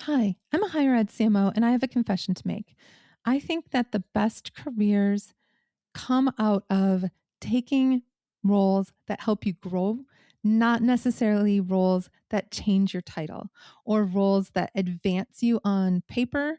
Hi, I'm a higher ed CMO and I have a confession to make. I think that the best careers come out of taking roles that help you grow, not necessarily roles that change your title or roles that advance you on paper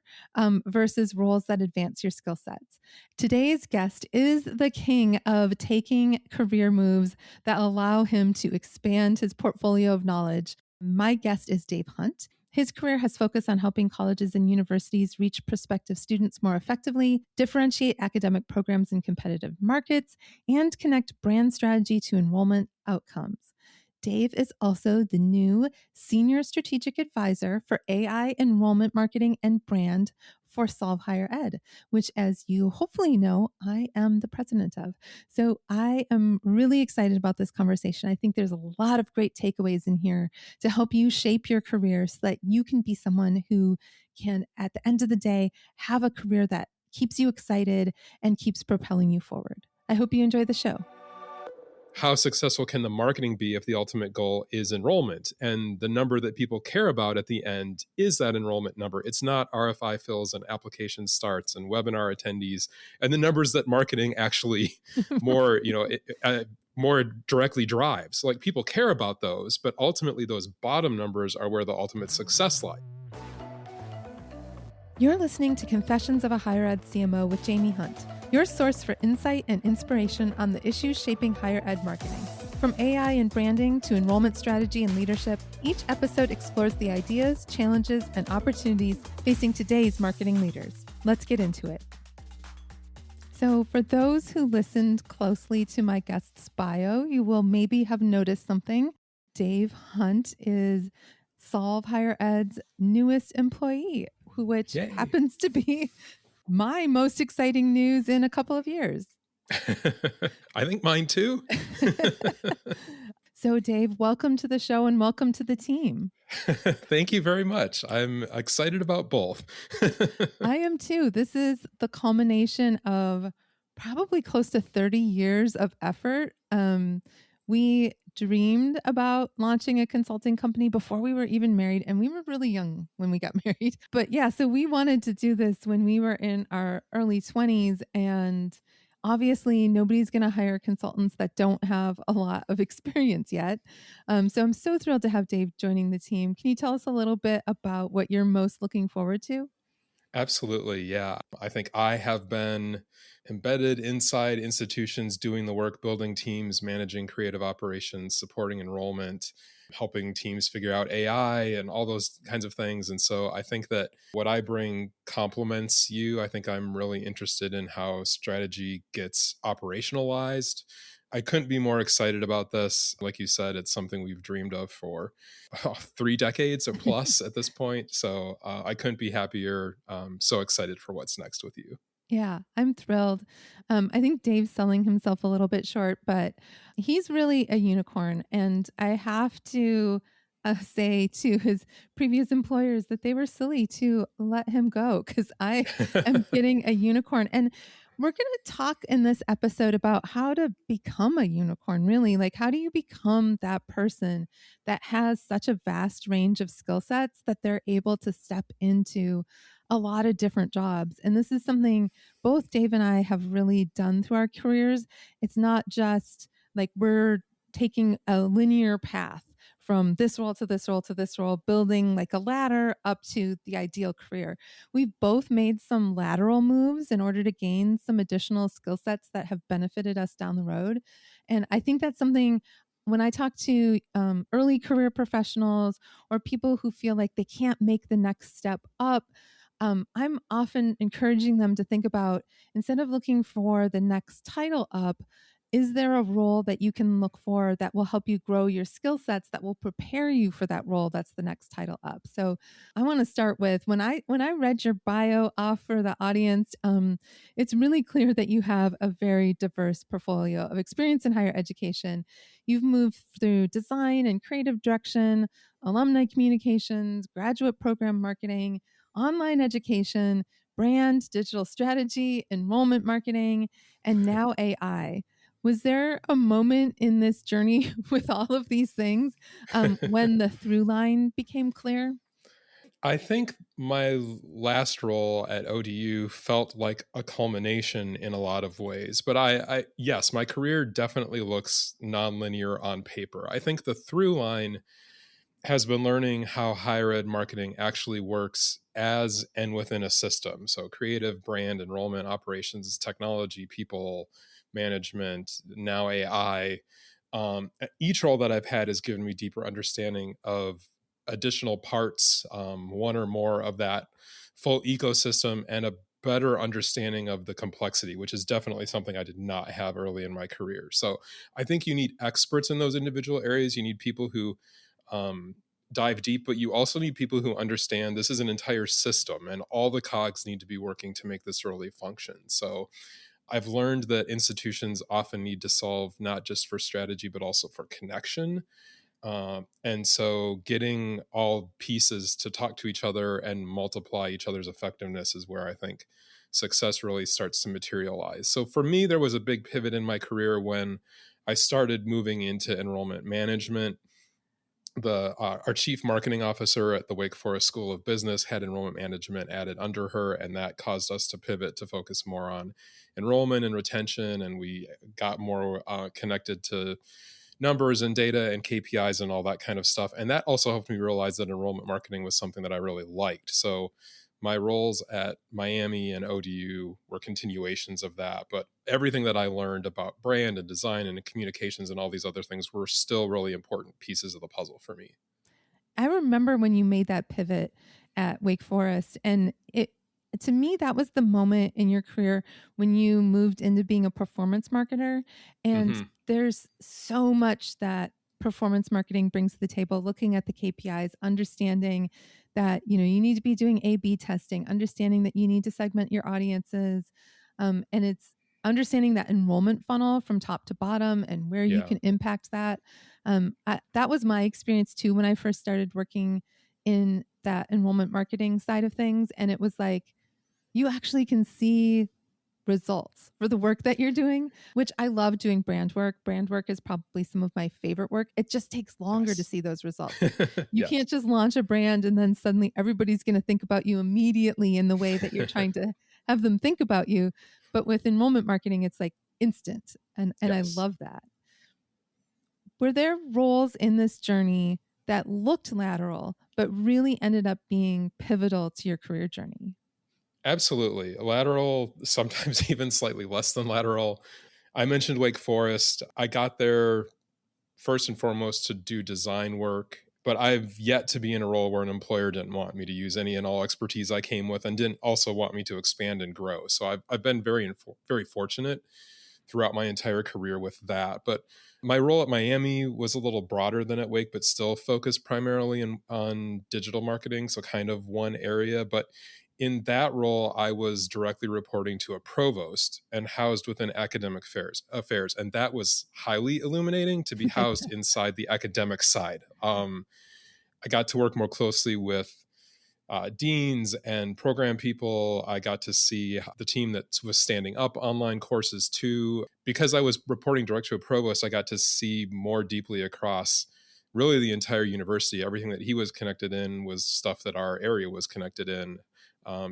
versus roles that advance your skill sets. Today's guest is the king of taking career moves that allow him to expand his portfolio of knowledge. My guest is Dave Hunt. His career has focused on helping colleges and universities reach prospective students more effectively, differentiate academic programs in competitive markets, and connect brand strategy to enrollment outcomes. Dave is also the new Senior Strategic Advisor for AI Enrollment Marketing and Brand for Solve Higher Ed, which, as you hopefully know, I am the president of. So I am really excited about this conversation. I think there's a lot of great takeaways in here to help you shape your career so that you can be someone who can, at the end of the day, have a career that keeps you excited and keeps propelling you forward. I hope you enjoy the show. How successful can the marketing be if the ultimate goal is enrollment? And the number that people care about at the end is that enrollment number. It's not RFI fills and application starts and webinar attendees and the numbers that marketing actually more, more directly drives. Like people care about those, but ultimately those bottom numbers are where the ultimate success lies. You're listening to Confessions of a Higher Ed CMO with Jaime Hunt, your source for insight and inspiration on the issues shaping higher ed marketing. From AI and branding to enrollment strategy and leadership, each episode explores the ideas, challenges, and opportunities facing today's marketing leaders. Let's get into it. So for those who listened closely to my guest's bio, you will maybe have noticed something. Dave Hunt is Solve Higher Ed's newest employee, which happens to be my most exciting news in a couple of years. I think mine too. So Dave, welcome to the show and welcome to the team. Thank you very much. I'm excited about both. I am too. This is the culmination of probably close to 30 years of effort. We dreamed about launching a consulting company before we were even married, and we were really young when we got married. But yeah, so we wanted to do this when we were in our early 20s, and obviously nobody's going to hire consultants that don't have a lot of experience yet. So I'm so thrilled to have Dave joining the team. Can you tell us a little bit about what you're most looking forward to? Absolutely. Yeah. I think I have been embedded inside institutions doing the work, building teams, managing creative operations, supporting enrollment, helping teams figure out AI and all those kinds of things. And so I think that what I bring complements you. I think I'm really interested in how strategy gets operationalized. I couldn't be more excited about this. Like you said, it's something we've dreamed of for 3 decades or plus at this point. So I couldn't be happier. So excited for what's next with you. Yeah, I'm thrilled. I think Dave's selling himself a little bit short, but he's really a unicorn. And I have to say to his previous employers that they were silly to let him go because I am getting a unicorn. And we're going to talk in this episode about how to become a unicorn, really. Like, how do you become that person that has such a vast range of skill sets that they're able to step into a lot of different jobs? And this is something both Dave and I have really done through our careers. It's not just like we're taking a linear path from this role to this role to this role, building like a ladder up to the ideal career. We've both made some lateral moves in order to gain some additional skill sets that have benefited us down the road. And I think that's something when I talk to early career professionals or people who feel like they can't make the next step up, I'm often encouraging them to think about, instead of looking for the next title up, is there a role that you can look for that will help you grow your skill sets that will prepare you for that role that's the next title up? So I want to start with when I read your bio off for the audience, it's really clear that you have a very diverse portfolio of experience in higher education. You've moved through design and creative direction, alumni communications, graduate program marketing, online education, brand, digital strategy, enrollment marketing, and now AI. Was there a moment in this journey with all of these things when the through line became clear? I think my last role at ODU felt like a culmination in a lot of ways, but yes, my career definitely looks nonlinear on paper. I think the through line has been learning how higher ed marketing actually works as and within a system. So creative, brand, enrollment, operations, technology, people, management, now AI. Each role that I've had has given me deeper understanding of additional parts, one or more of that full ecosystem, and a better understanding of the complexity, which is definitely something I did not have early in my career. So I think you need experts in those individual areas. You need people who um, dive deep, but you also need people who understand this is an entire system and all the cogs need to be working to make this really function. So I've learned that institutions often need to solve not just for strategy, but also for connection. And so getting all pieces to talk to each other and multiply each other's effectiveness is where I think success really starts to materialize. So for me, there was a big pivot in my career when I started moving into enrollment management. Our chief marketing officer at the Wake Forest School of Business had enrollment management added under her, and that caused us to pivot to focus more on enrollment and retention, and we got more connected to numbers and data and KPIs and all that kind of stuff. And that also helped me realize that enrollment marketing was something that I really liked. So my roles at Miami and ODU were continuations of that. But everything that I learned about brand and design and communications and all these other things were still really important pieces of the puzzle for me. I remember when you made that pivot at Wake Forest, and it to me that was the moment in your career when you moved into being a performance marketer. And Mm-hmm. there's so much that performance marketing brings to the table, looking at the KPIs, understanding that you need to be doing A/B testing, understanding that you need to segment your audiences, and it's understanding that enrollment funnel from top to bottom and where you Yeah. can impact that. That was my experience too when I first started working in that enrollment marketing side of things. And it was like, you actually can see results for the work that you're doing, which I love doing brand work. Brand work is probably some of my favorite work. It just takes longer to Yes. see those results. Like, you can't Yes. just launch a brand and then suddenly everybody's going to think about you immediately in the way that you're trying to have them think about you. But with enrollment marketing, it's like instant. And I Yes. love that. Were there roles in this journey that looked lateral, but really ended up being pivotal to your career journey? Absolutely. Lateral, sometimes even slightly less than lateral. I mentioned Wake Forest. I got there first and foremost to do design work, but I've yet to be in a role where an employer didn't want me to use any and all expertise I came with and didn't also want me to expand and grow. So I've been very fortunate throughout my entire career with that. But my role at Miami was a little broader than at Wake, but still focused primarily on digital marketing. So kind of one area. But in that role, I was directly reporting to a provost and housed within academic affairs. And that was highly illuminating to be housed inside the academic side. I got to work more closely with deans and program people. I got to see the team that was standing up online courses too. Because I was reporting direct to a provost, I got to see more deeply across really the entire university. Everything that he was connected in was stuff that our area was connected in.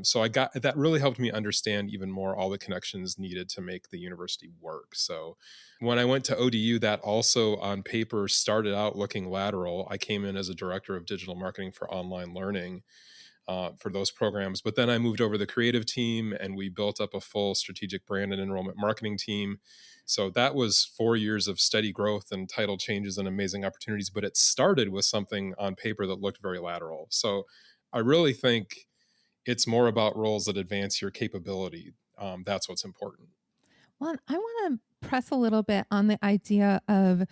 So I got that really helped me understand even more all the connections needed to make the university work. So when I went to ODU, that also on paper started out looking lateral. I came in as a director of digital marketing for online learning for those programs. But then I moved over the creative team and we built up a full strategic brand and enrollment marketing team. So that was 4 years of steady growth and title changes and amazing opportunities. But it started with something on paper that looked very lateral. So I really think it's more about roles that advance your capability. That's what's important. Well, I want to press a little bit on the idea of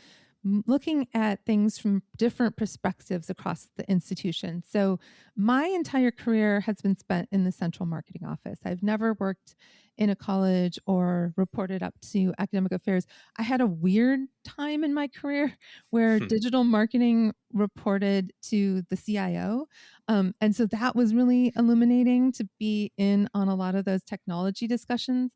looking at things from different perspectives across the institution. So, my entire career has been spent in the central marketing office. I've never worked in a college or reported up to academic affairs. I had a weird time in my career where digital marketing reported to the CIO. And so that was really illuminating to be in on a lot of those technology discussions.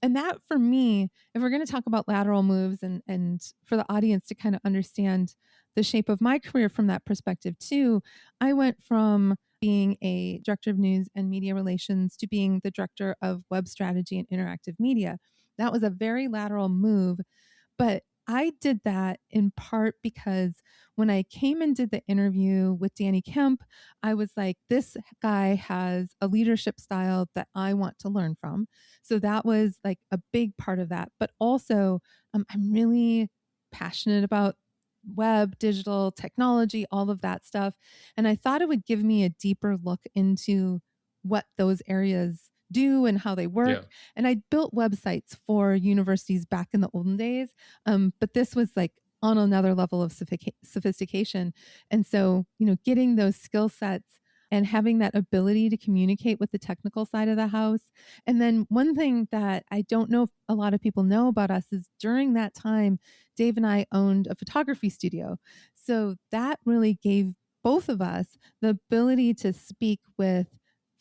And that for me, if we're going to talk about lateral moves and for the audience to kind of understand the shape of my career from that perspective too, I went from being a director of news and media relations to being the director of web strategy and interactive media. That was a very lateral move, but I did that in part because when I came and did the interview with Danny Kemp, I was like, this guy has a leadership style that I want to learn from. So that was like a big part of that. But also, I'm really passionate about web, digital technology, all of that stuff. And I thought it would give me a deeper look into what those areas do and how they work. Yeah. And I built websites for universities back in the olden days. But this was like on another level of sophistication. And so, getting those skill sets and having that ability to communicate with the technical side of the house. And then one thing that I don't know if a lot of people know about us is during that time, Dave and I owned a photography studio. So that really gave both of us the ability to speak with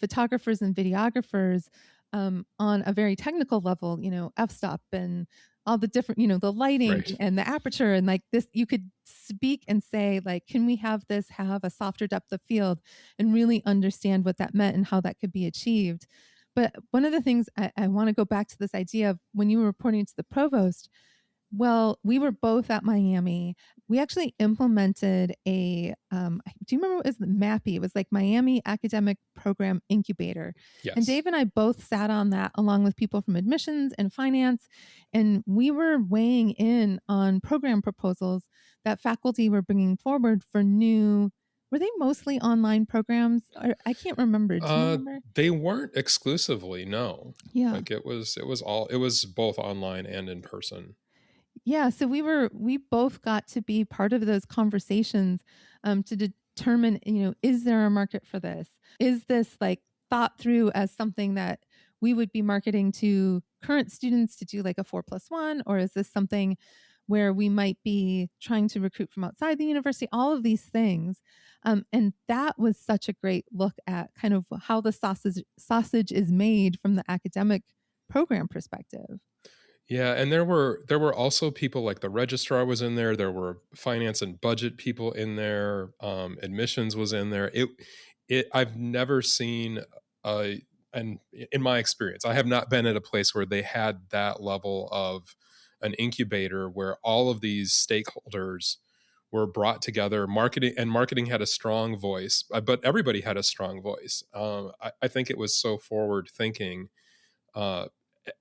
photographers and videographers on a very technical level, f-stop and all the different, the lighting Right. and the aperture and like this, you could speak and say like, can we have this have a softer depth of field, and really understand what that meant and how that could be achieved. But one of the things I want to go back to this idea of when you were reporting to the provost, well, we were both at Miami. We actually implemented do you remember what it was the MAPI? It was like Miami Academic Program Incubator. And Yes. Dave and I both sat on that along with people from admissions and finance. And we were weighing in on program proposals that faculty were bringing forward for were they mostly online programs? Or, I can't remember. Do you Uh, remember? they weren't exclusively, no. Yeah. Like it was both online and in person. Yeah, so we both got to be part of those conversations to determine, is there a market for this? Is this like thought through as something that we would be marketing to current students to do like a 4+1, or is this something where we might be trying to recruit from outside the university? All of these things, and that was such a great look at kind of how the sausage is made from the academic program perspective. Yeah, and there were also people like the registrar was in there. There were finance and budget people in there. Admissions was in there. I've never seen a and in my experience, I have not been at a place where they had that level of an incubator where all of these stakeholders were brought together. Marketing had a strong voice, but everybody had a strong voice. I think it was so forward thinking. Uh,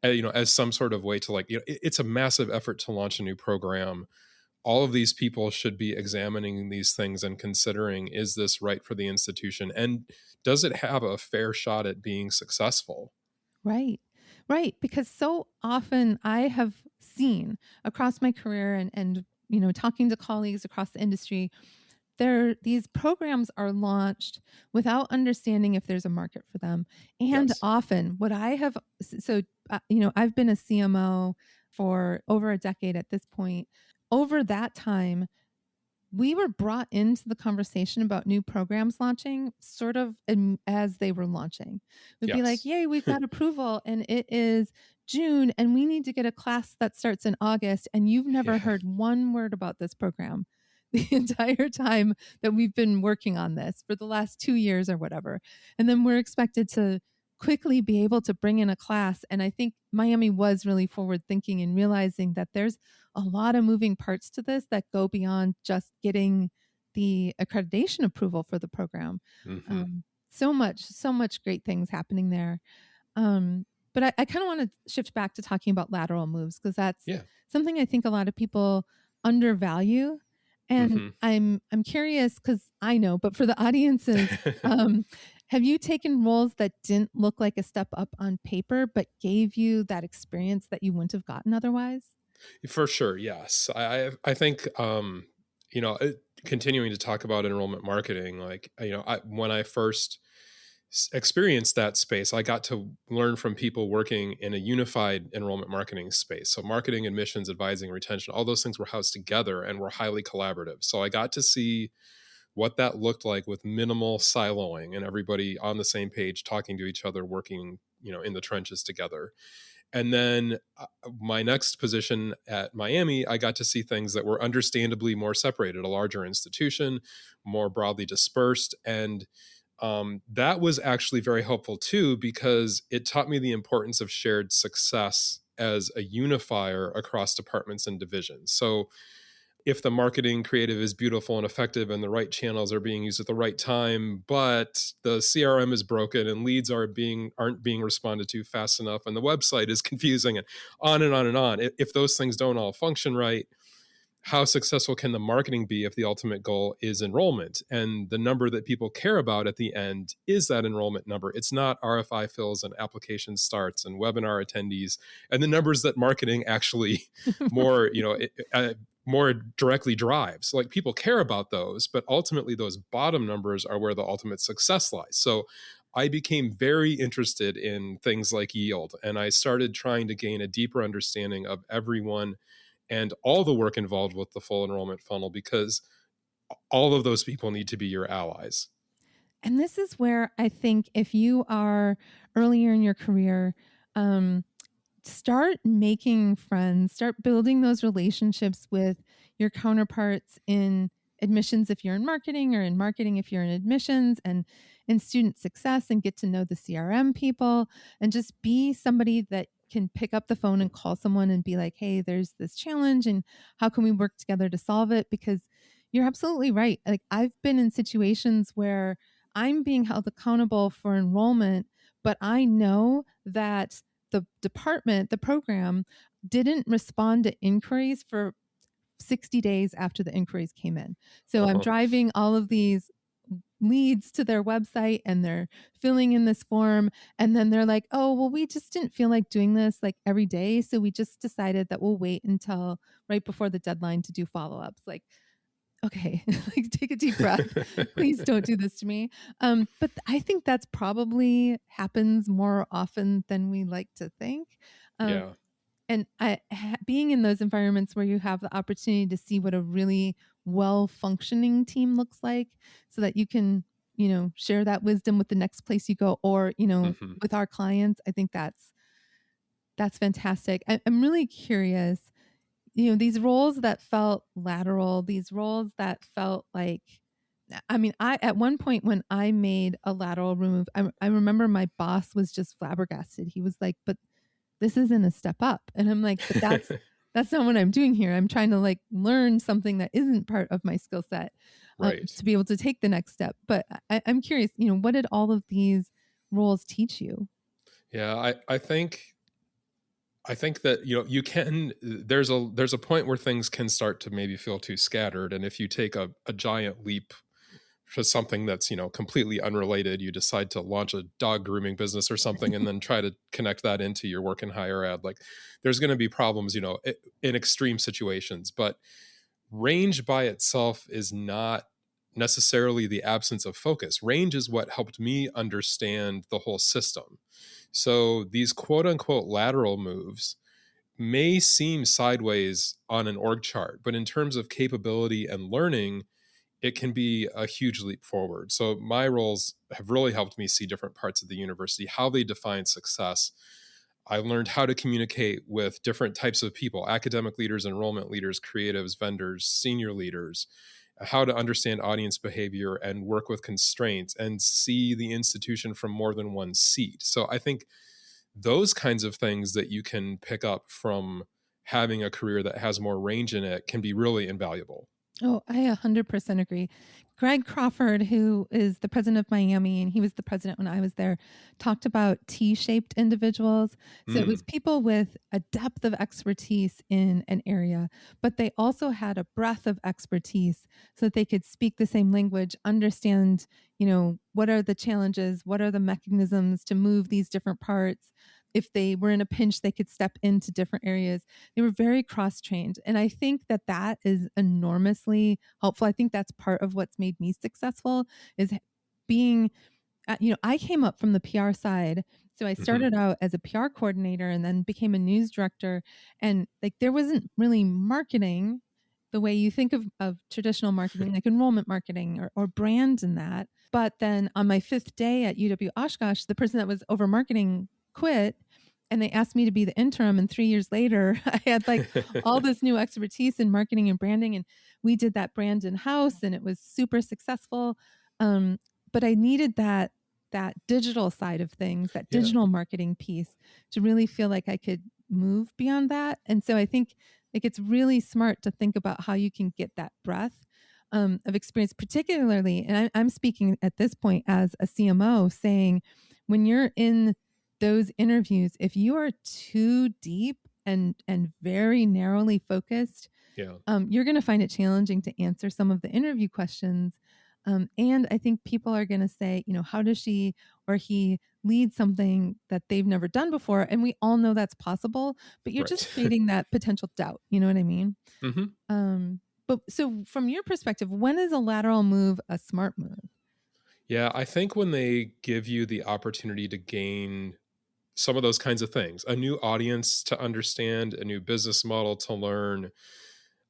as some sort of way to like, it's a massive effort to launch a new program. All of these people should be examining these things and considering, is this right for the institution? And does it have a fair shot at being successful? Right. Right. Because so often I have seen across my career and talking to colleagues across the industry, these programs are launched without understanding if there's a market for them. And Yes. often what I have, I've been a CMO for over a decade at this point. Over that time, we were brought into the conversation about new programs launching sort of as they were launching. We'd be like, Yes. yay, we've got approval and it is June and we need to get a class that starts in August. And you've never Yeah. heard one word about this program the entire time that we've been working on this for the last 2 years or whatever. And then we're expected to quickly be able to bring in a class. And I think Miami was really forward thinking and realizing that there's a lot of moving parts to this that go beyond just getting the accreditation approval for the program. Hmm. So much great things happening there. But I kind of want to shift back to talking about lateral moves because that's Yeah. something I think a lot of people undervalue. And Hmm. I'm curious because I know, but for the audiences, have you taken roles that didn't look like a step up on paper, but gave you that experience that you wouldn't have gotten otherwise? For sure, yes. I think continuing to talk about enrollment marketing, like when I first experienced that space, I got to learn from people working in a unified enrollment marketing space. So marketing, admissions, advising, retention, all those things were housed together and were highly collaborative. So I got to see what that looked like with minimal siloing and everybody on the same page, talking to each other, working in the trenches together. And then my next position at Miami, I got to see things that were understandably more separated, a larger institution, more broadly dispersed. And that was actually very helpful too, because it taught me the importance of shared success as a unifier across departments and divisions. So if the marketing creative is beautiful and effective and the right channels are being used at the right time, but the CRM is broken and leads aren't being responded to fast enough and the website is confusing and on and on and on. If those things don't all function right, how successful can the marketing be if the ultimate goal is enrollment? And the number that people care about at the end is that enrollment number. It's not RFI fills and application starts and webinar attendees and the numbers that marketing actually more, more directly drives. Like people care about those, but ultimately those bottom numbers are where the ultimate success lies. So I became very interested in things like yield, and I started trying to gain a deeper understanding of everyone and all the work involved with the full enrollment funnel, because all of those people need to be your allies. And this is where I think if you are earlier in your career, start making friends, start building those relationships with your counterparts in admissions if you're in marketing, or in marketing if you're in admissions, and in student success, and get to know the CRM people, and just be somebody that can pick up the phone and call someone and be like, hey, there's this challenge and how can we work together to solve it? Because you're absolutely right. Like I've been in situations where I'm being held accountable for enrollment, but I know that the department, the program, didn't respond to inquiries for 60 days after the inquiries came in. So I'm driving all of these leads to their website and they're filling in this form. And then they're like, oh, well, we just didn't feel like doing this like every day. So we just decided that we'll wait until right before the deadline to do follow-ups. Like, okay, like take a deep breath. Please don't do this to me. But I think that's probably happens more often than we like to think. Yeah. And being in those environments where you have the opportunity to see what a really well-functioning team looks like, so that you can, share that wisdom with the next place you go, or, with our clients, I think that's fantastic. I'm really curious, these roles that felt lateral, these roles that felt like, I mean, at one point when I made a lateral move, I remember my boss was just flabbergasted. He was like, but this isn't a step up. And I'm like, but that's not what I'm doing here. I'm trying to like learn something that isn't part of my skill set, Right. to be able to take the next step. But I'm curious, what did all of these roles teach you? Yeah, I think that you can, there's a point where things can start to maybe feel too scattered, and if you take a giant leap to something that's completely unrelated, you decide to launch a dog grooming business or something and then try to connect that into your work in higher ed, like there's going to be problems in extreme situations. But range by itself is not necessarily the absence of focus. Range is what helped me understand the whole system. So these quote unquote lateral moves may seem sideways on an org chart, but in terms of capability and learning, it can be a huge leap forward. So my roles have really helped me see different parts of the university, how they define success. I learned how to communicate with different types of people: academic leaders, enrollment leaders, creatives, vendors, senior leaders, how to understand audience behavior and work with constraints and see the institution from more than one seat. So I think those kinds of things that you can pick up from having a career that has more range in it can be really invaluable. Oh, I 100% agree. Greg Crawford, who is the president of Miami, and he was the president when I was there, talked about T-shaped individuals. So it was people with a depth of expertise in an area, but they also had a breadth of expertise so that they could speak the same language, understand, what are the challenges, what are the mechanisms to move these different parts. If they were in a pinch, they could step into different areas. They were very cross-trained. And I think that is enormously helpful. I think that's part of what's made me successful, is being, I came up from the PR side. So I started out as a PR coordinator and then became a news director. And like, there wasn't really marketing the way you think of traditional marketing, like enrollment marketing or brand in that. But then on my 5th day at UW Oshkosh, the person that was over marketing quit, and they asked me to be the interim. And 3 years later, I had like all this new expertise in marketing and branding. And we did that brand in house and it was super successful. but I needed that digital side of things, that Yeah. digital marketing piece to really feel like I could move beyond that. And so I think like it's really smart to think about how you can get that breadth of experience, particularly, and I'm speaking at this point as a CMO, saying when you're in those interviews, if you are too deep and very narrowly focused, Yeah. you're going to find it challenging to answer some of the interview questions. And I think people are going to say, how does she or he lead something that they've never done before? And we all know that's possible, but you're just Right. creating that potential doubt. You know what I mean? Hmm. But so from your perspective, when is a lateral move a smart move? Yeah, I think when they give you the opportunity to gain some of those kinds of things, a new audience to understand, a new business model to learn,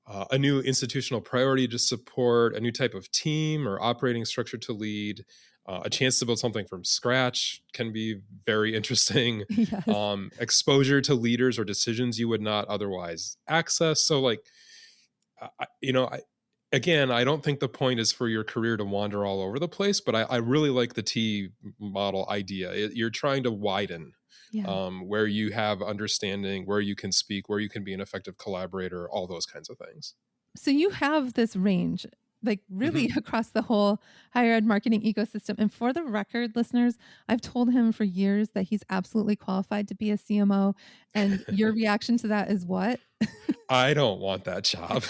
a new institutional priority to support, a new type of team or operating structure to lead, a chance to build something from scratch can be very interesting. Yes. Exposure to leaders or decisions you would not otherwise access. So, like, again, I don't think the point is for your career to wander all over the place, but I really like the T model idea. You're trying to widen Yeah. where you have understanding, where you can speak, where you can be an effective collaborator, all those kinds of things. So you have this range, like really Hmm. across the whole higher ed marketing ecosystem. And for the record, listeners, I've told him for years that he's absolutely qualified to be a CMO. And your reaction to that is what? I don't want that job.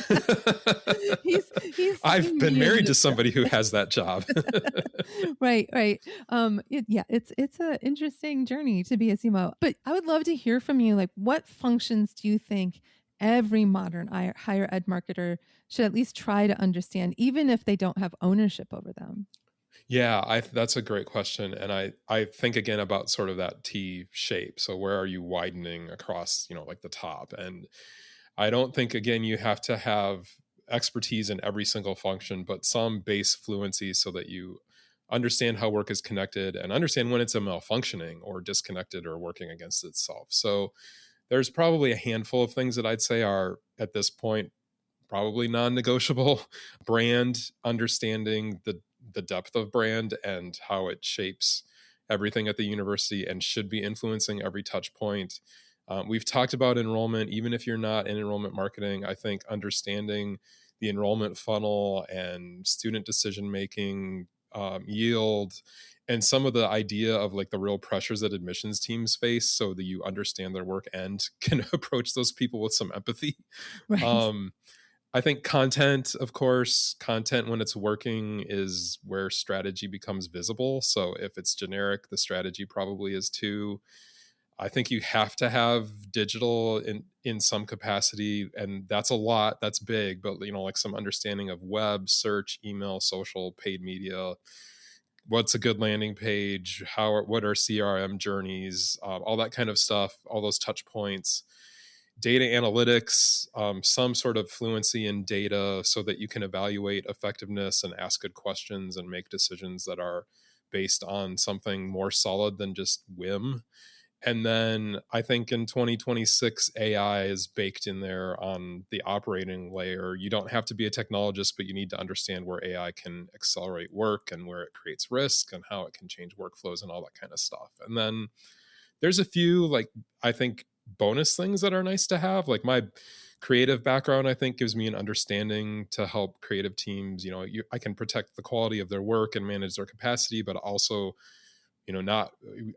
He's I've seen been me in married to this job. somebody who has that job. Right, right. It's an interesting journey to be a CMO. But I would love to hear from you. Like, what functions do you think every modern higher ed marketer should at least try to understand, even if they don't have ownership over them? Yeah, that's a great question, and I think again about sort of that T shape. So where are you widening across, like the top? And I don't think again you have to have expertise in every single function, but some base fluency so that you understand how work is connected and understand when it's a malfunctioning or disconnected or working against itself. So there's probably a handful of things that I'd say are at this point probably non-negotiable. Brand understanding, the depth of brand and how it shapes everything at the university and should be influencing every touch point. We've talked about enrollment. Even if you're not in enrollment marketing, I think understanding the enrollment funnel and student decision making, yield, and some of the idea of like the real pressures that admissions teams face so that you understand their work and can approach those people with some empathy. Right. um, I think content, of course, content when it's working is where strategy becomes visible. So if it's generic, the strategy probably is too. I think you have to have digital in some capacity, and that's a lot. That's big, but like some understanding of web, search, email, social, paid media. What's a good landing page? What are CRM journeys? All that kind of stuff. All those touch points, data analytics, some sort of fluency in data so that you can evaluate effectiveness and ask good questions and make decisions that are based on something more solid than just whim. And then I think in 2026, AI is baked in there on the operating layer. You don't have to be a technologist, but you need to understand where AI can accelerate work and where it creates risk and how it can change workflows and all that kind of stuff. And then there's a few, like, I think bonus things that are nice to have. Like my creative background, I think gives me an understanding to help creative teams. I can protect the quality of their work and manage their capacity, but also not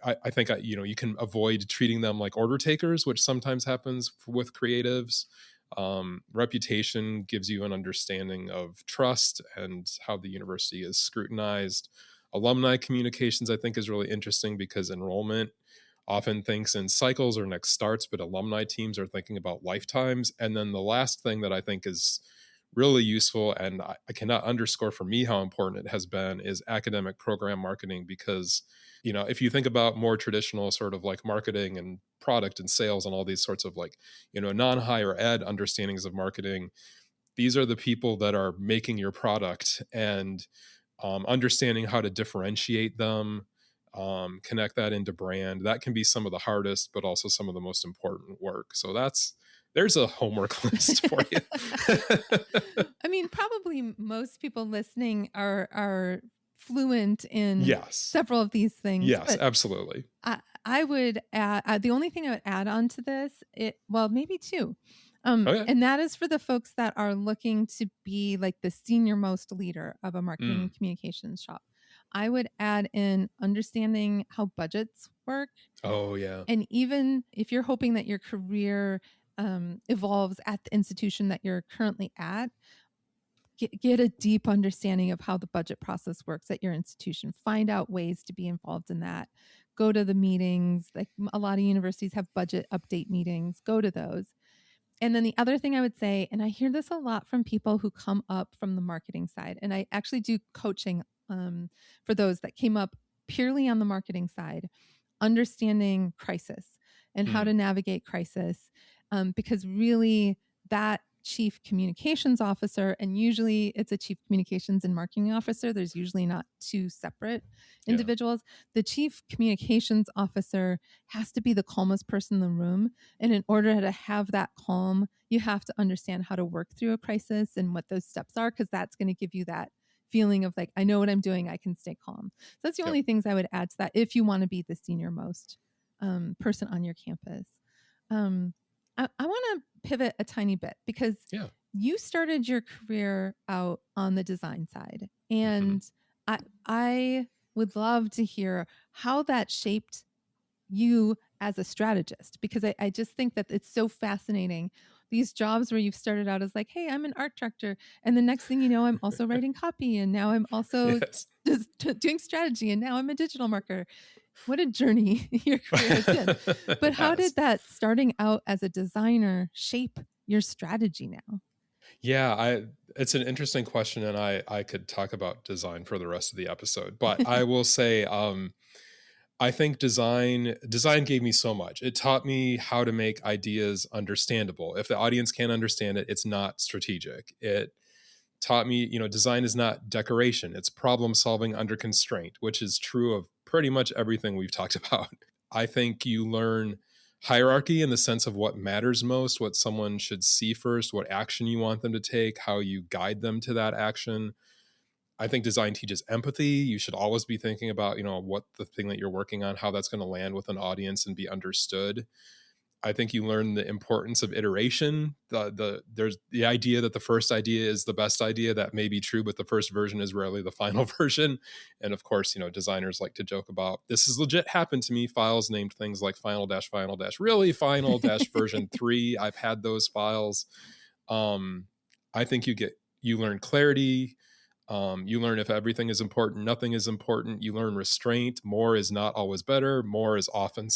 I think you can avoid treating them like order takers, which sometimes happens with creatives. Reputation gives you an understanding of trust and how the university is scrutinized. Alumni communications, I think, is really interesting because enrollment often thinks in cycles or next starts, but alumni teams are thinking about lifetimes. And then the last thing that I think is really useful, and I cannot underscore for me how important it has been, is academic program marketing. Because if you think about more traditional sort of like marketing and product and sales and all these sorts of like non-higher ed understandings of marketing, these are the people that are making your product, and understanding how to differentiate them, connect that into brand, that can be some of the hardest but also some of the most important work. So there's a homework list for you. I mean, probably most people listening are fluent in Yes. several of these things. Yes, But absolutely. I would add the only thing I would add on to this, well, maybe two. Okay. And that is for the folks that are looking to be like the senior most leader of a marketing Mm. and communications shop. I would add in understanding how budgets work. Oh, yeah. And even if you're hoping that your career evolves at the institution that you're currently at, get a deep understanding of how the budget process works at your institution. Find out ways to be involved in that. Go to the meetings. Like a lot of universities have budget update meetings. Go to those. And then the other thing I would say, and I hear this a lot from people who come up from the marketing side, and I actually do coaching for those that came up purely on the marketing side, understanding crisis and how to navigate crisis. Because really, that chief communications officer, and usually it's a chief communications and marketing officer, there's usually not two separate individuals. The chief communications officer has to be the calmest person in the room. And in order to have that calm, you have to understand how to work through a crisis and what those steps are, because that's going to give you that feeling of like, I know what I'm doing, I can stay calm. So that's the only things I would add to that if you want to be the senior most person on your campus. I want to pivot a tiny bit because you started your career out on the design side. And I would love to hear how that shaped you as a strategist, because I just think that it's so fascinating. These jobs where you've started out as like, hey, I'm an art director. And the next thing you know, I'm also writing copy. And now I'm also just doing strategy. And now I'm a digital marketer. What a journey your career has been. But how did that starting out as a designer shape your strategy now? Yeah, it's an interesting question, and I could talk about design for the rest of the episode. But I will say, I think design gave me so much. It taught me how to make ideas understandable. If the audience can't understand it, it's not strategic. It taught me, design is not decoration. It's problem solving under constraint, which is true of pretty much everything we've talked about. I think you learn hierarchy in the sense of what matters most, what someone should see first, what action you want them to take, how you guide them to that action. I think design teaches empathy. You should always be thinking about, what the thing that you're working on, how that's going to land with an audience and be understood. I think you learn the importance of iteration. There's the idea that the first idea is the best idea. That may be true, but the first version is rarely the final version. And of course, designers like to joke about, this is legit happened to me. Files named things like final dash really final dash version 3. I've had those files. I think you learn clarity. You learn if everything is important, nothing is important. You learn restraint. More is not always better. More is often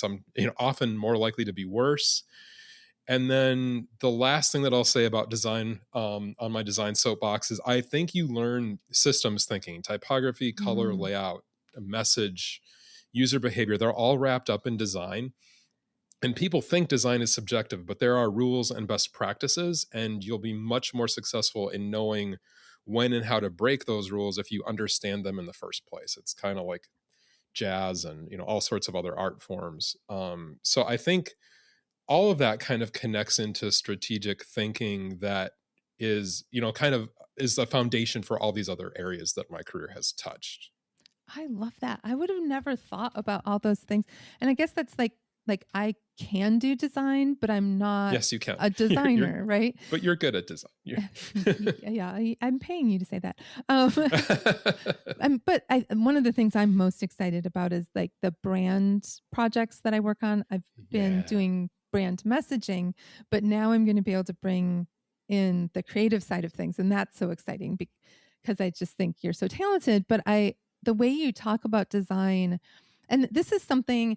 often more likely to be worse. And then the last thing that I'll say about design on my design soapbox is I think you learn systems thinking, typography, color, layout, message, user behavior. They're all wrapped up in design. And people think design is subjective, but there are rules and best practices, and you'll be much more successful in knowing when and how to break those rules if you understand them in the first place. It's kind of like jazz and all sorts of other art forms. So I think all of that kind of connects into strategic thinking that is kind of is the foundation for all these other areas that my career has touched. I love that. I would have never thought about all those things. And I guess that's like I can do design, but I'm not Yes, you can. a designer, right? But you're good at design. Yeah, I'm paying you to say that. But one of the things I'm most excited about is like the brand projects that I work on. I've been doing brand messaging, but now I'm going to be able to bring in the creative side of things. And that's so exciting because I just think you're so talented. But the way you talk about design, and this is something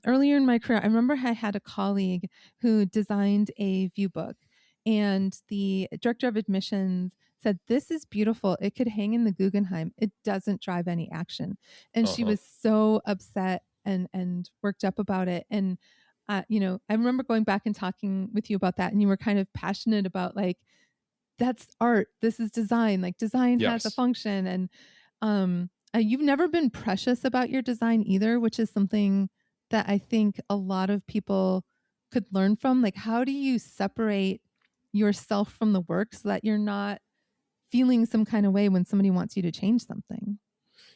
earlier in my career, I remember I had a colleague who designed a view book, and the director of admissions said, "This is beautiful. It could hang in the Guggenheim. It doesn't drive any action." And she was so upset and worked up about it. And I remember going back and talking with you about that, and you were kind of passionate about like, that's art. This is design. Like design has a function, and you've never been precious about your design either, which is something that I think a lot of people could learn from. Like, how do you separate yourself from the work so that you're not feeling some kind of way when somebody wants you to change something?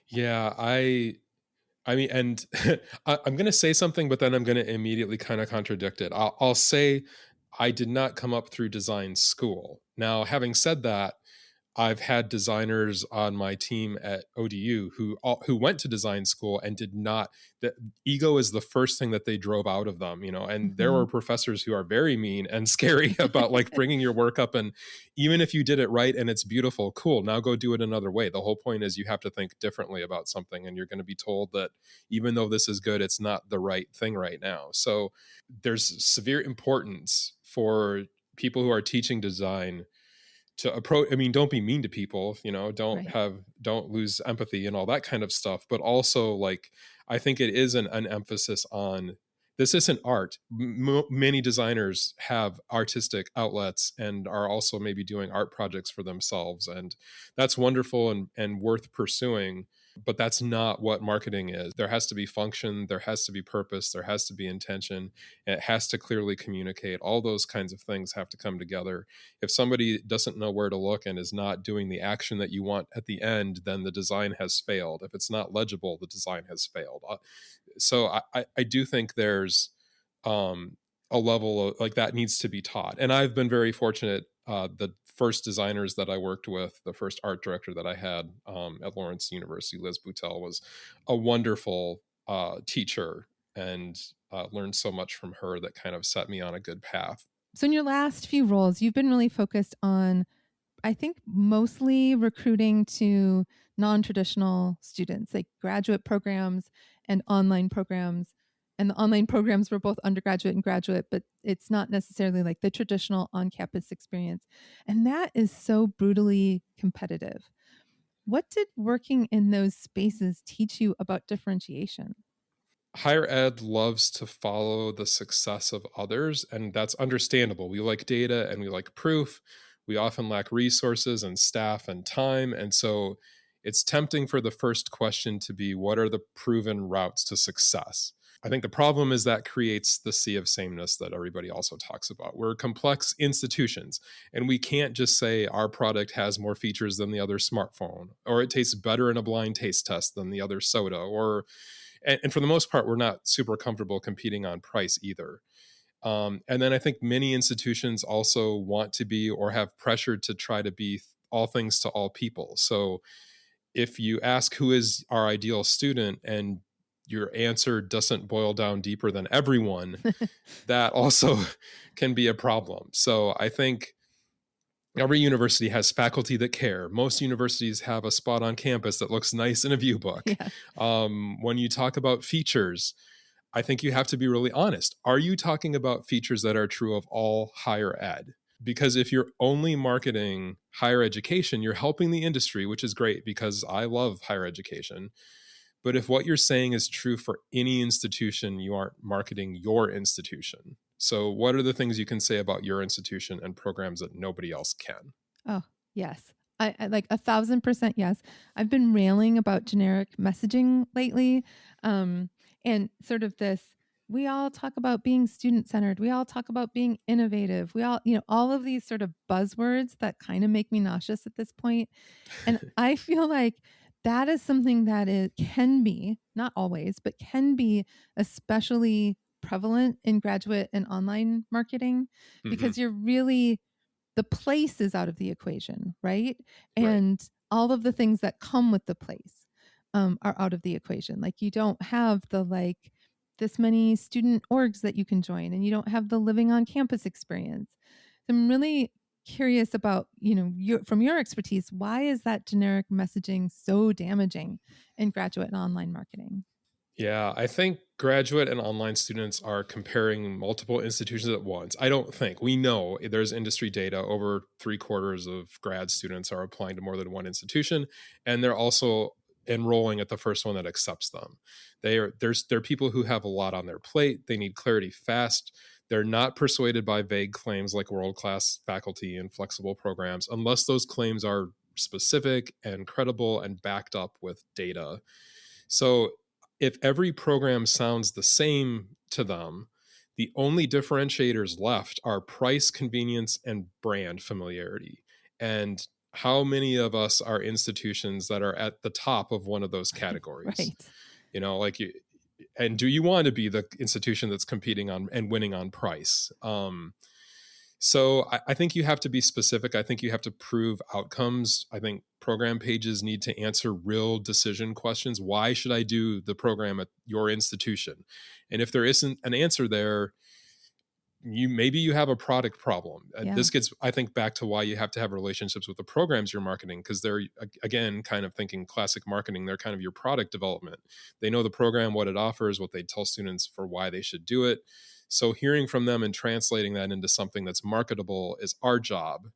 Yeah, I mean, and I'm going to say something, but then I'm going to immediately kind of contradict it. I'll say I did not come up through design school. Now, having said that, I've had designers on my team at ODU who went to design school and did not. The ego is the first thing that they drove out of them, you know. And there Hmm. were professors who are very mean and scary about like bringing your work up, and even if you did it right and it's beautiful, cool. Now go do it another way. The whole point is you have to think differently about something, and you're going to be told that even though this is good, it's not the right thing right now. So there's severe importance for people who are teaching design to approach. I mean, don't be mean to people, you know, Right. don't lose empathy and all that kind of stuff, but also like I think it is an emphasis on this isn't art. Many designers have artistic outlets and are also maybe doing art projects for themselves, and that's wonderful and worth pursuing, but that's not what marketing is. There has to be function, there has to be purpose, there has to be intention, and it has to clearly communicate. All those kinds of things have to come together. If somebody doesn't know where to look and is not doing the action that you want at the end, then the design has failed. If it's not legible, the design has failed. So I do think there's um, a level of like that needs to be taught. And I've been very fortunate. The first designers that I worked with, the first art director that I had at Lawrence University, Liz Boutel, was a wonderful teacher, and learned so much from her that kind of set me on a good path. So, in your last few roles, you've been really focused on, I think, mostly recruiting to non traditional students, like graduate programs and online programs. And the online programs were both undergraduate and graduate, but it's not necessarily like the traditional on campus experience. And that is so brutally competitive. What did working in those spaces teach you about differentiation? Higher ed loves to follow the success of others, and that's understandable. We like data and we like proof. We often lack resources and staff and time. And so it's tempting for the first question to be, what are the proven routes to success? I think the problem is that creates the sea of sameness that everybody also talks about. We're complex institutions, and we can't just say our product has more features than the other smartphone, or it tastes better in a blind taste test than the other soda, or and for the most part, we're not super comfortable competing on price either. And then I think many institutions also want to be or have pressure to try to be all things to all people. So if you ask who is our ideal student and your answer doesn't boil down deeper than everyone, that also can be a problem. So I think every university has faculty that care. Most universities have a spot on campus that looks nice in a view book. Yeah. When you talk about features, I think you have to be really honest. Are you talking about features that are true of all higher ed? Because if you're only marketing higher education, you're helping the industry, which is great because I love higher education. But if what you're saying is true for any institution, you aren't marketing your institution. So, what are the things you can say about your institution and programs that nobody else can? Oh, yes. I like 1,000% yes. I've been railing about generic messaging lately. Um, and sort of this, we all talk about being student centered. We all talk about being innovative. We all, all of these sort of buzzwords that kind of make me nauseous at this point. And I feel like that is something that it can be, not always, but can be especially prevalent in graduate and online marketing Hmm. because you're really the place is out of the equation, right? Right. And all of the things that come with the place are out of the equation. Like you don't have the like this many student orgs that you can join, and you don't have the living on campus experience. So I'm really curious about from your expertise, why is that generic messaging so damaging in graduate and online marketing? Yeah, I think graduate and online students are comparing multiple institutions at once. I don't think we know there's industry data. Over three-quarters of grad students are applying to more than one institution, and they're also enrolling at the first one that accepts them. There are people who have a lot on their plate. They need clarity fast. They're not persuaded by vague claims like world-class faculty and flexible programs unless those claims are specific and credible and backed up with data. So if every program sounds the same to them, the only differentiators left are price, convenience, and brand familiarity. And how many of us are institutions that are at the top of one of those categories? Right. Like and do you want to be the institution that's competing on and winning on price? So I think you have to be specific. I think you have to prove outcomes. I think program pages need to answer real decision questions. Why should I do the program at your institution? And if there isn't an answer there, maybe you have a product problem. Yeah. This gets, I think, back to why you have to have relationships with the programs you're marketing, because they're, again, kind of thinking classic marketing. They're kind of your product development. They know the program, what it offers, what they tell students for why they should do it. So hearing from them and translating that into something that's marketable is our job.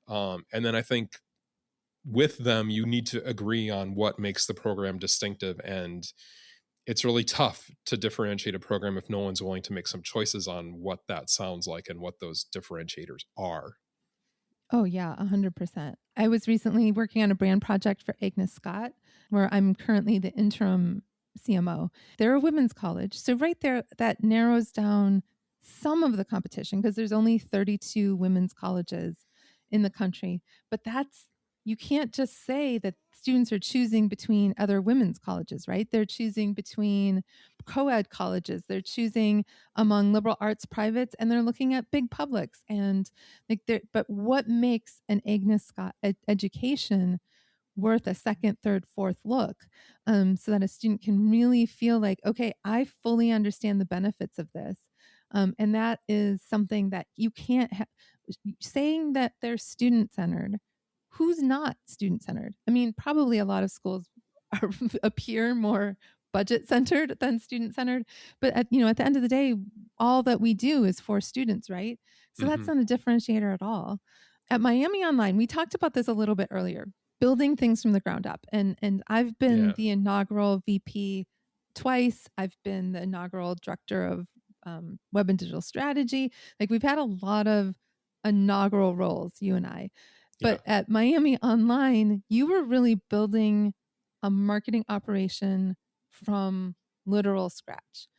And then I think with them, you need to agree on what makes the program distinctive. And it's really tough to differentiate a program if no one's willing to make some choices on what that sounds like and what those differentiators are. Oh, yeah, 100%. I was recently working on a brand project for Agnes Scott, where I'm currently the interim CMO. They're a women's college. So, right there, that narrows down some of the competition because there's only 32 women's colleges in the country. But you can't just say that students are choosing between other women's colleges, right? They're choosing between co-ed colleges. They're choosing among liberal arts privates, and they're looking at big publics. And but what makes an Agnes Scott education worth a second, third, fourth look, so that a student can really feel like, okay, I fully understand the benefits of this. And that is something that you can't saying that they're student-centered. Who's not student-centered? I mean, probably a lot of schools appear more budget-centered than student-centered, but at the end of the day, all that we do is for students, right? So that's not a differentiator at all. At Miami Online, we talked about this a little bit earlier, building things from the ground up. And I've been the inaugural VP twice. I've been the inaugural director of web and digital strategy. Like, we've had a lot of inaugural roles, you and I. But at Miami Online, you were really building a marketing operation from literal scratch.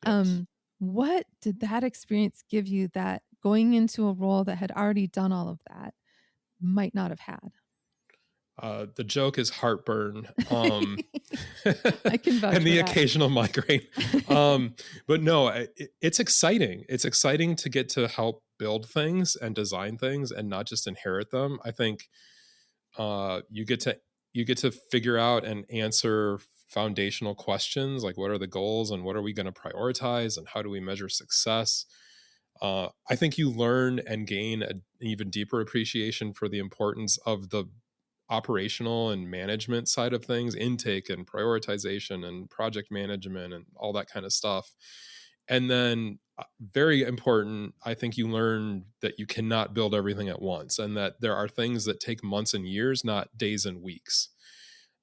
Yes. What did that experience give you that going into a role that had already done all of that might not have had? The joke is heartburn, I can vouch and the for that. occasional migraine. But no, it's exciting. It's exciting to get to help build things and design things and not just inherit them. I think you get to figure out and answer foundational questions like, what are the goals and what are we going to prioritize and how do we measure success? I think you learn and gain an even deeper appreciation for the importance of the operational and management side of things, intake and prioritization and project management and all that kind of stuff. And then very important, I think you learn that you cannot build everything at once and that there are things that take months and years, not days and weeks.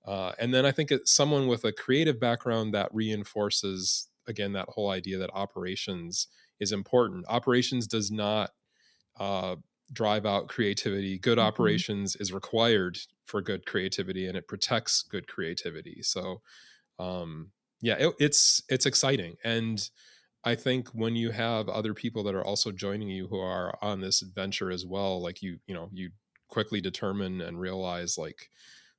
And then I think it's someone with a creative background that reinforces, again, that whole idea that operations is important. Operations does not drive out creativity. Good operations is required for good creativity, and it protects good creativity. So, it's exciting. And I think when you have other people that are also joining you who are on this adventure as well, like you quickly determine and realize like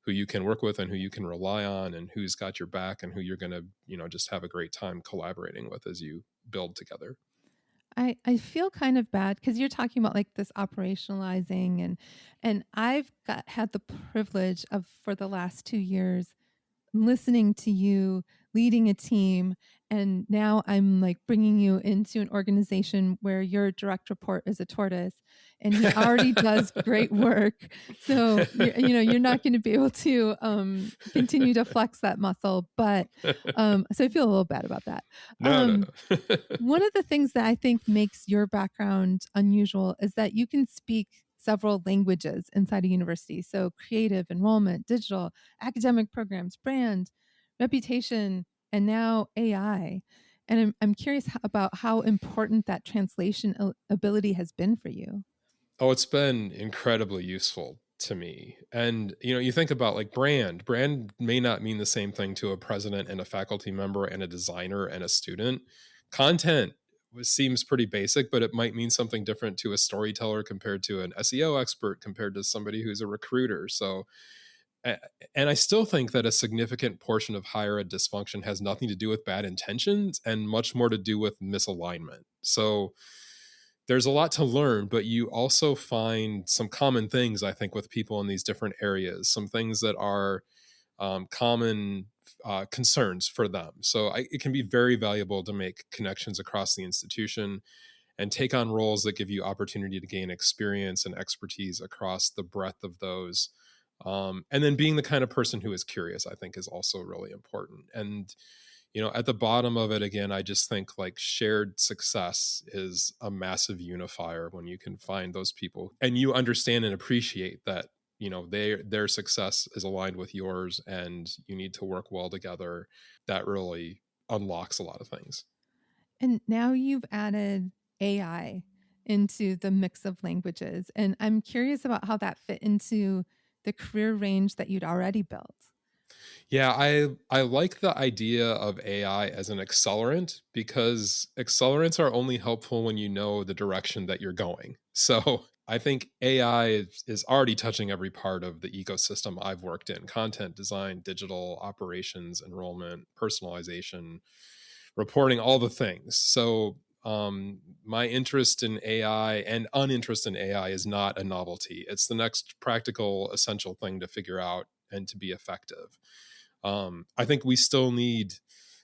who you can work with and who you can rely on and who's got your back and who you're going to, just have a great time collaborating with as you build together. I feel kind of bad because you're talking about like this operationalizing, and I've had the privilege of, for the last 2 years, listening to you leading a team, and now I'm like bringing you into an organization where your direct report is a tortoise and he already does great work. So you're not going to be able to continue to flex that muscle, but so I feel a little bad about that. No. One of the things that I think makes your background unusual is that you can speak several languages inside a university. So creative, enrollment, digital, academic programs, brand, reputation, and now AI. And I'm curious about how important that translation ability has been for you. Oh, it's been incredibly useful to me. And, you think about like brand may not mean the same thing to a president and a faculty member and a designer and a student. Content seems pretty basic, but it might mean something different to a storyteller compared to an SEO expert compared to somebody who's a recruiter. So, and I still think that a significant portion of higher ed dysfunction has nothing to do with bad intentions and much more to do with misalignment. So there's a lot to learn, but you also find some common things, I think, with people in these different areas, some things that are common concerns for them. So it can be very valuable to make connections across the institution and take on roles that give you opportunity to gain experience and expertise across the breadth of those. And then being the kind of person who is curious, I think, is also really important. And at the bottom of it, again, I just think like shared success is a massive unifier when you can find those people and you understand and appreciate that their success is aligned with yours and you need to work well together. That really unlocks a lot of things. And now you've added AI into the mix of languages, and I'm curious about how that fit into the career range that you'd already built. Yeah, I like the idea of AI as an accelerant because accelerants are only helpful when you know the direction that you're going. So I think AI is already touching every part of the ecosystem I've worked in: content design, digital operations, enrollment, personalization, reporting, all the things. So my interest in AI and uninterest in AI is not a novelty. It's the next practical, essential thing to figure out and to be effective. I think we still need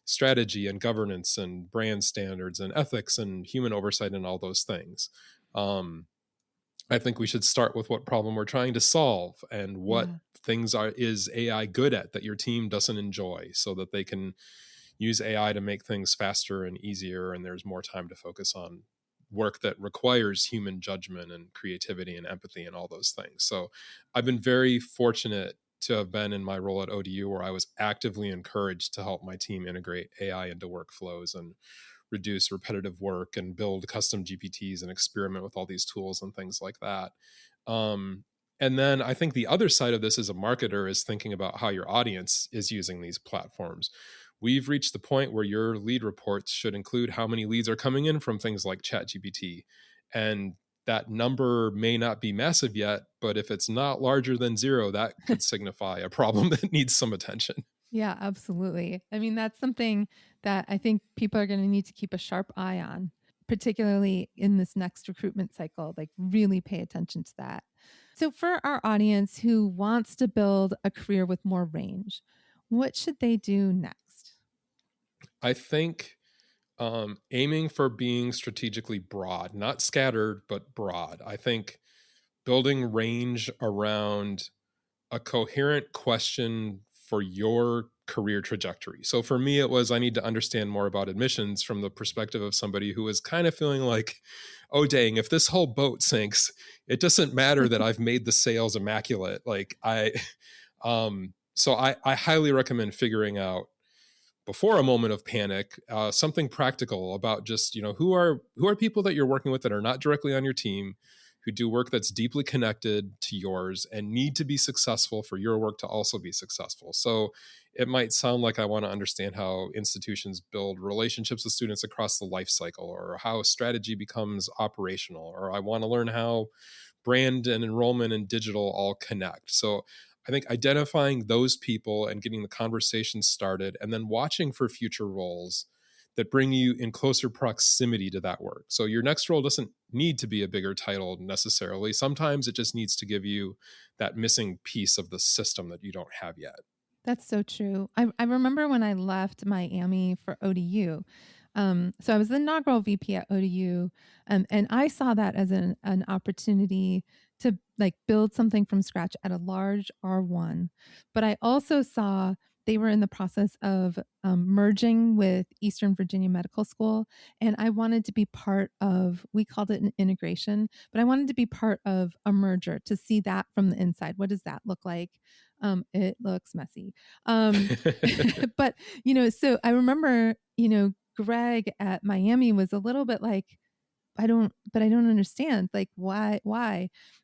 strategy and governance and brand standards and ethics and human oversight and all those things. I think we should start with what problem we're trying to solve and what things is AI good at that your team doesn't enjoy, so that they can use AI to make things faster and easier, and there's more time to focus on work that requires human judgment and creativity and empathy and all those things. So I've been very fortunate to have been in my role at ODU where I was actively encouraged to help my team integrate AI into workflows and reduce repetitive work and build custom GPTs and experiment with all these tools and things like that. And then I think the other side of this as a marketer is thinking about how your audience is using these platforms. We've reached the point where your lead reports should include how many leads are coming in from things like ChatGPT. And that number may not be massive yet, but if it's not larger than 0, that could signify a problem that needs some attention. Yeah, absolutely. I mean, that's something that I think people are going to need to keep a sharp eye on, particularly in this next recruitment cycle. Like, really pay attention to that. So, for our audience who wants to build a career with more range, what should they do next? I think aiming for being strategically broad, not scattered, but broad. I think building range around a coherent question for your career trajectory. So for me, it was I need to understand more about admissions from the perspective of somebody who is kind of feeling like, oh, dang, if this whole boat sinks, it doesn't matter that I've made the sails immaculate. So I highly recommend figuring out before a moment of panic, something practical about just, who are people that you're working with that are not directly on your team, who do work that's deeply connected to yours and need to be successful for your work to also be successful. So it might sound like I want to understand how institutions build relationships with students across the life cycle, or how strategy becomes operational, or I want to learn how brand and enrollment and digital all connect. So I think identifying those people and getting the conversation started, and then watching for future roles that bring you in closer proximity to that work. So your next role doesn't need to be a bigger title necessarily. Sometimes it just needs to give you that missing piece of the system that you don't have yet. That's so true. I remember when I left Miami for ODU. So I was the inaugural VP at ODU, and I saw that as an opportunity to like build something from scratch at a large R1. But I also saw they were in the process of merging with Eastern Virginia Medical School, and I wanted to be part of. We called it an integration, but I wanted to be part of a merger to see that from the inside. What does that look like? It looks messy. But, so I remember, Greg at Miami was a little bit like, I don't understand. Like, why?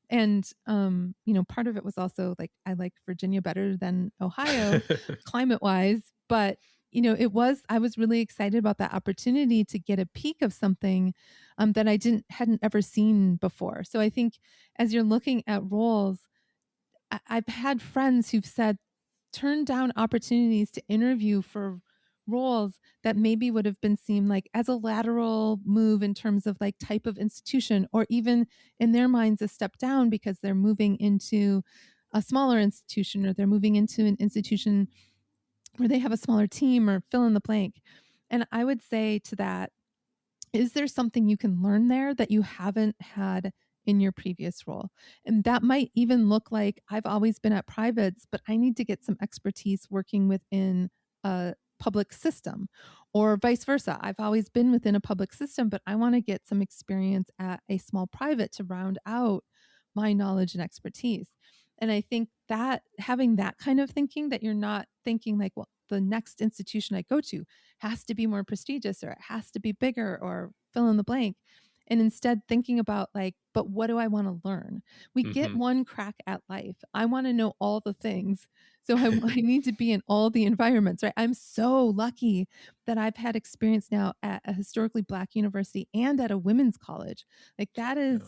And, part of it was also like, I like Virginia better than Ohio climate wise, but I was really excited about that opportunity to get a peek of something that I hadn't ever seen before. So I think as you're looking at roles, I've had friends who've said, turn down opportunities to interview for roles that maybe would have been seen like as a lateral move in terms of like type of institution, or even in their minds a step down because they're moving into a smaller institution, or they're moving into an institution where they have a smaller team, or fill in the blank. And I would say to that, is there something you can learn there that you haven't had in your previous role? And that might even look like, I've always been at privates, but I need to get some expertise working within a public system, or vice versa. I've always been within a public system, but I want to get some experience at a small private to round out my knowledge and expertise. And I think that having that kind of thinking, that you're not thinking like, well, the next institution I go to has to be more prestigious, or it has to be bigger, or fill in the blank. And instead thinking about like, but what do I want to learn? We get one crack at life. I want to know all the things. So I need to be in all the environments, right? I'm so lucky that I've had experience now at a historically Black university and at a women's college. Like that is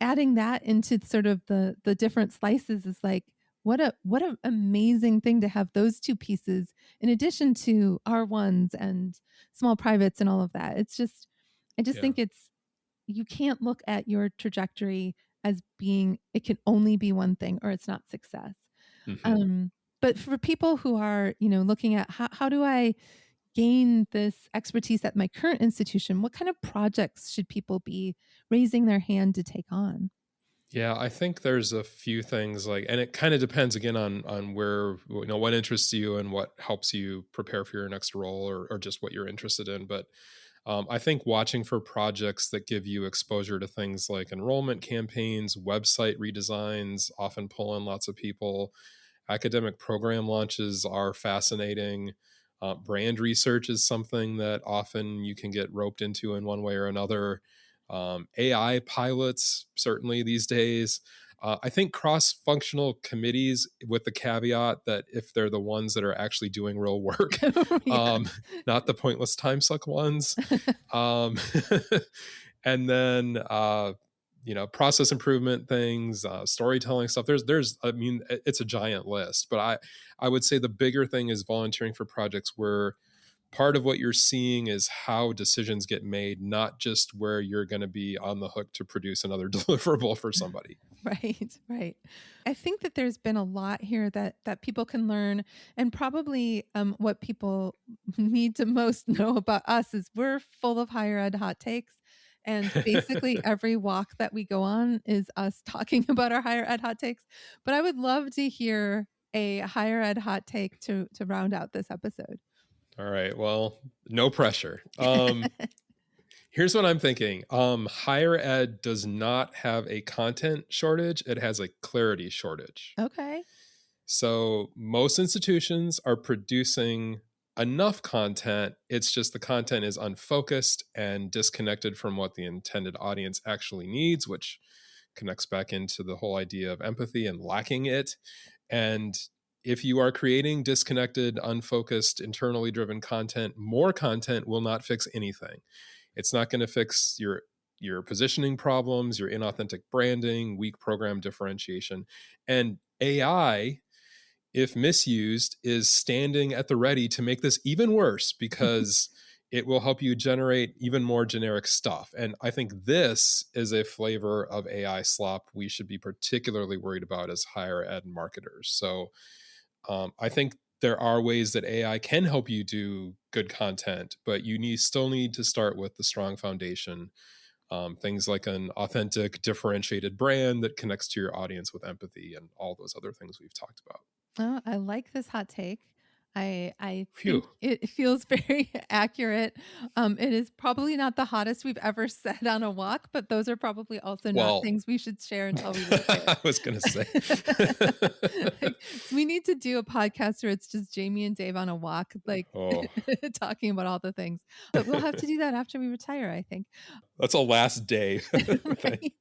adding that into sort of the different slices is like, what an amazing thing to have those two pieces in addition to R1s and small privates and all of that. I just think you can't look at your trajectory as being, it can only be one thing or it's not success. But for people who are, looking at how do I gain this expertise at my current institution, what kind of projects should people be raising their hand to take on? Yeah, I think there's a few things and it kind of depends again on where, what interests you and what helps you prepare for your next role, or just what you're interested in. But I think watching for projects that give you exposure to things like enrollment campaigns, website redesigns, often pull in lots of people. Academic program launches are fascinating. Brand research is something that often you can get roped into in one way or another. AI pilots, certainly these days. I think cross-functional committees, with the caveat that if they're the ones that are actually doing real work, not the pointless time suck ones. And then, process improvement things, storytelling stuff. It's a giant list, but I would say the bigger thing is volunteering for projects where part of what you're seeing is how decisions get made, not just where you're going to be on the hook to produce another deliverable for somebody. Right. I think that there's been a lot here that people can learn, and probably what people need to most know about us is we're full of higher ed hot takes. And basically every walk that we go on is us talking about our higher ed hot takes. But I would love to hear a higher ed hot take to round out this episode. All right. Well, no pressure. Here's what I'm thinking. Higher ed does not have a content shortage. It has a clarity shortage. Okay. So most institutions are producing enough content. It's just the content is unfocused and disconnected from what the intended audience actually needs, which connects back into the whole idea of empathy and lacking it. And if you are creating disconnected, unfocused, internally driven content, more content will not fix anything. It's not going to fix your positioning problems, your inauthentic branding, weak program differentiation. And AI, if misused, is standing at the ready to make this even worse, because it will help you generate even more generic stuff. And I think this is a flavor of AI slop we should be particularly worried about as higher ed marketers. So I think there are ways that AI can help you do good content, but you still need to start with the strong foundation. Things like an authentic, differentiated brand that connects to your audience with empathy and all those other things we've talked about. Oh, I like this hot take. I think it feels very accurate. It is probably not the hottest we've ever said on a walk, but those are probably also not things we should share until we retire. I was going to say. We need to do a podcast where it's just Jaime and Dave on a walk, talking about all the things. But we'll have to do that after we retire, I think. That's a last day. Right.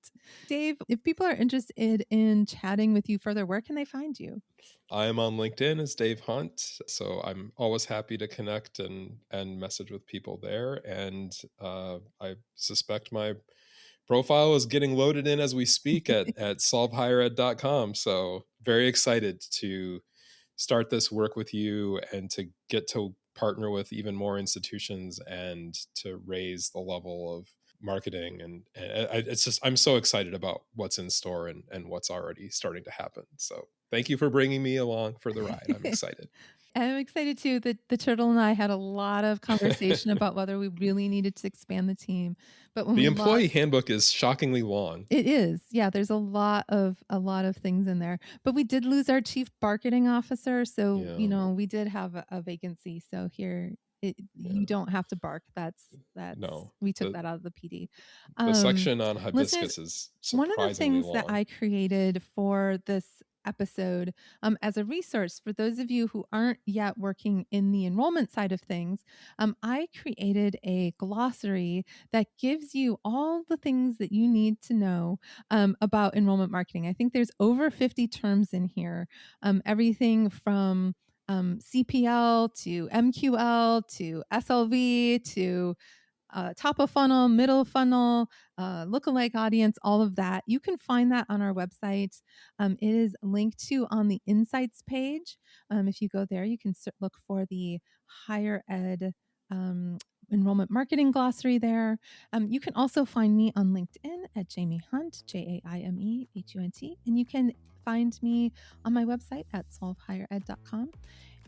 Dave, if people are interested in chatting with you further, where can they find you? I'm on LinkedIn as Dave Hunt, so I'm always happy to connect and message with people there. And I suspect my profile is getting loaded in as we speak at solvehighered.com. So very excited to start this work with you and to get to partner with even more institutions and to raise the level of marketing. And it's just, I'm so excited about what's in store and what's already starting to happen. So thank you for bringing me along for the ride. I'm excited. I'm excited too. The turtle and I had a lot of conversation about whether we really needed to expand the team. But when The we employee lost, handbook is shockingly long. it is. Yeah, there's a lot of things in there. But we did lose our chief marketing officer, so Yeah. we did have a vacancy. So here you Yeah. don't have to bark. That's No. we took that out of the PD. The Um section on Listeners, hibiscus is one of the surprisingly things that long. I created for this episode as a resource for those of you who aren't yet working in the enrollment side of things, I created a glossary that gives you all the things that you need to know about enrollment marketing. I think there's over 50 terms in here, everything from CPL to MQL to SLV to top of funnel, middle funnel, lookalike audience, all of that. You can find that on our website. It is linked to on the insights page. If you go there, you can look for the higher ed enrollment marketing glossary there. You can also find me on LinkedIn at Jaime Hunt, JaimeHunt, and you can find me on my website at solvehighered.com.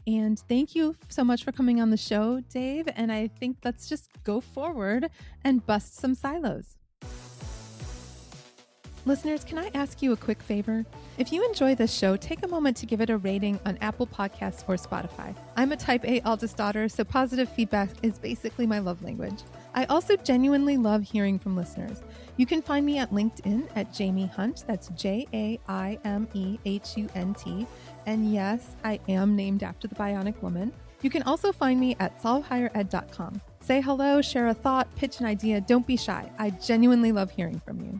And thank you so much for coming on the show, Dave. And I think let's just go forward and bust some silos. Listeners, can I ask you a quick favor? If you enjoy this show, take a moment to give it a rating on Apple Podcasts or Spotify. I'm a type A eldest daughter, so positive feedback is basically my love language. I also genuinely love hearing from listeners. You can find me at LinkedIn at Jaime Hunt. That's JaimeHunt. And yes, I am named after the Bionic Woman. You can also find me at solvehighered.com. Say hello, share a thought, pitch an idea. Don't be shy. I genuinely love hearing from you.